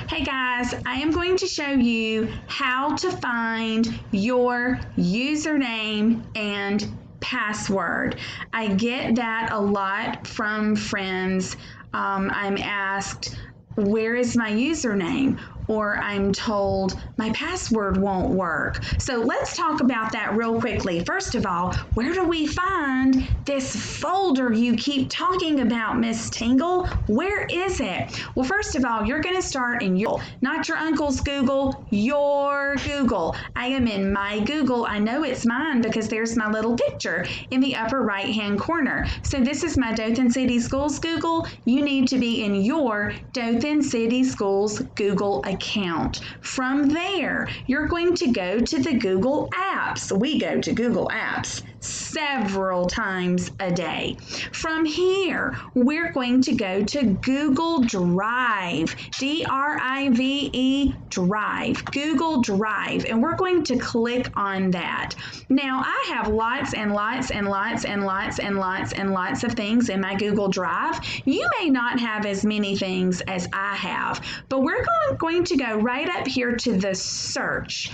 Hey guys, I am going to show you how to find your username and password. I get that a lot from friends. I'm asked, where is my username? Or I'm told my password won't work. So let's talk about that real quickly. First of all, where do we find this folder you keep talking about, Miss Tingle? Where is it? Well, first of all, you're going to start in your, not your uncle's Google, your Google. I am in my Google. I know it's mine because there's my little picture in the upper right-hand corner. So this is my Dothan City Schools Google. You need to be in your Dothan City Schools Google account. From there, you're going to go to the Google Apps. We go to Google Apps several times a day. From here, we're going to go to Google Drive, D-R-I-V-E, Drive, Google Drive, and we're going to click on that. Now, I have lots and lots and lots and lots and lots and lots of things in my Google Drive. You may not have as many things as I have, but we're going to go right up here to the search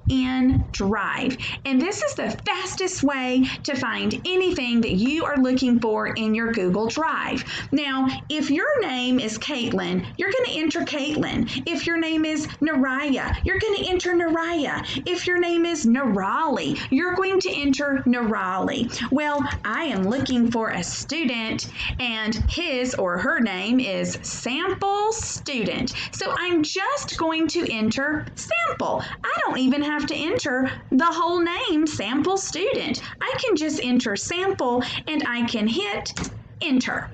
in Drive. And this is the fastest way to find anything that you are looking for in your Google Drive. Now, if your name is Caitlin, you're going to enter Caitlin. If your name is Naraya, you're going to enter Naraya. If your name is Nirali, you're going to enter Nirali. Well, I am looking for a student and his or her name is Sample Student. So I'm just going to enter Sample. I don't even have to enter the whole name Sample Student. I can just enter Sample and I can hit Enter.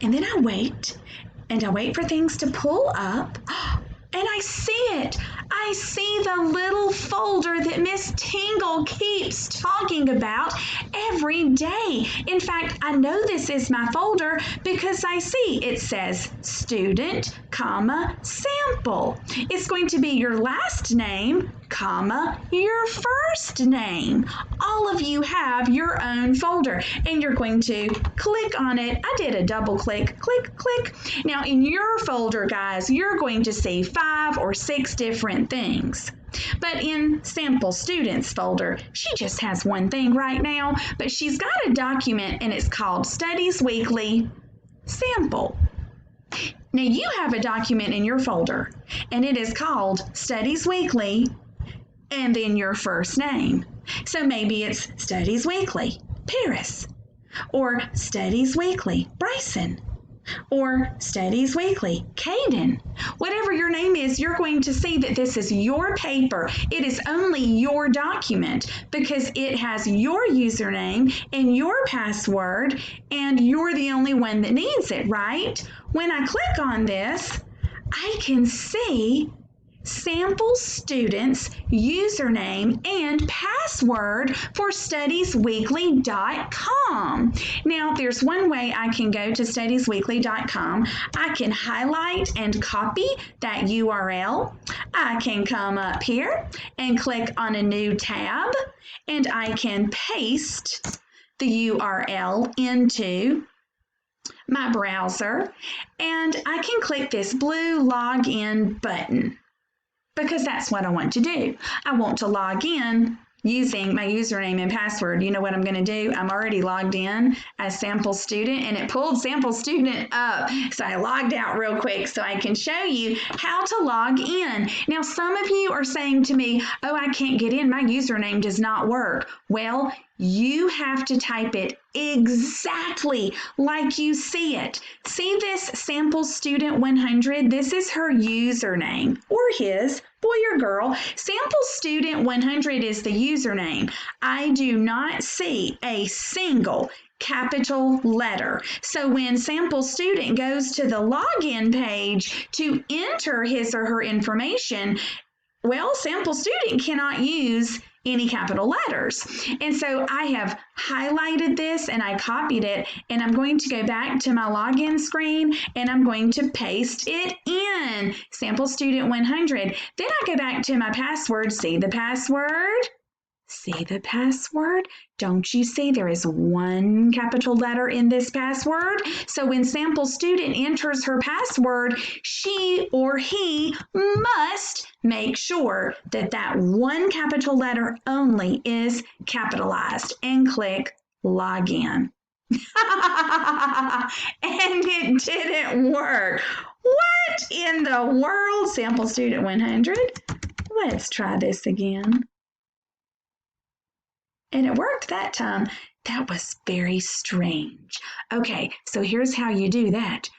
And then I wait for things to pull up. And I see it. I see the little folder that Miss Tingle keeps talking about every day. In fact, I know this is my folder because I see it says student, comma, sample. It's going to be your last name, comma, your first name. All of you have your own folder and you're going to click on it. I did a double click, click, click. Now in your folder, guys, you're going to see 5 or 6 different things. But in Sample Students folder, she just has one thing right now, but she's got a document and it's called Studies Weekly Sample. Now you have a document in your folder and it is called Studies Weekly and then your first name. So maybe it's Studies Weekly, Paris, or Studies Weekly, Bryson, or Studies Weekly, Caden. Whatever your name is, you're going to see that this is your paper. It is only your document because it has your username and your password, and you're the only one that needs it, right? When I click on this, I can see Sample Students' username and password for studiesweekly.com. Now, there's one way I can go to studiesweekly.com. I can highlight and copy that URL. I can come up here and click on a new tab, and I can paste the URL into my browser, and I can click this blue login button, because that's what I want to do. I want to log in using my username and password. You know what I'm going to do? I'm already logged in as Sample Student, and it pulled Sample Student up. So I logged out real quick so I can show you how to log in. Now, some of you are saying to me, oh, I can't get in. My username does not work. Well, you have to type it exactly like you see it. See this Sample Student 100? This is her username, or his, boy or girl. Sample Student 100 is the username. I do not see a single capital letter. So when Sample Student goes to the login page to enter his or her information, well, Sample Student cannot use any capital letters. And so I have highlighted this and I copied it, and I'm going to go back to my login screen and I'm going to paste it in, Sample Student 100. Then I go back to my password. See the password? See the password? Don't you see there is one capital letter in this password? So when sample student enters her password, she or he must make sure that that one capital letter only is capitalized and click login. And it didn't work. What in the world? Sample student 100. Let's try this again. And it worked that time. That was very strange. Okay, so here's how you do that.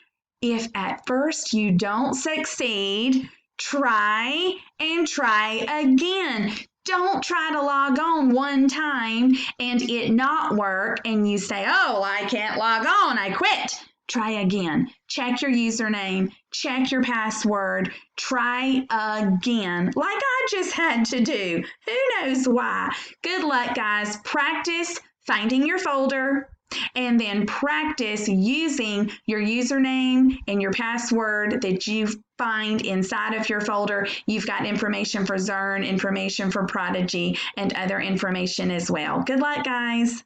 If at first you don't succeed, try and try again. Don't try to log on one time and it not work and you say, oh, I can't log on, I quit. Try again. Check your username, check your password, try again, like I just had to do. Who knows why? Good luck, guys. Practice finding your folder and then practice using your username and your password that you find inside of your folder. You've got information for Zearn, information for Prodigy, and other information as well. Good luck, guys.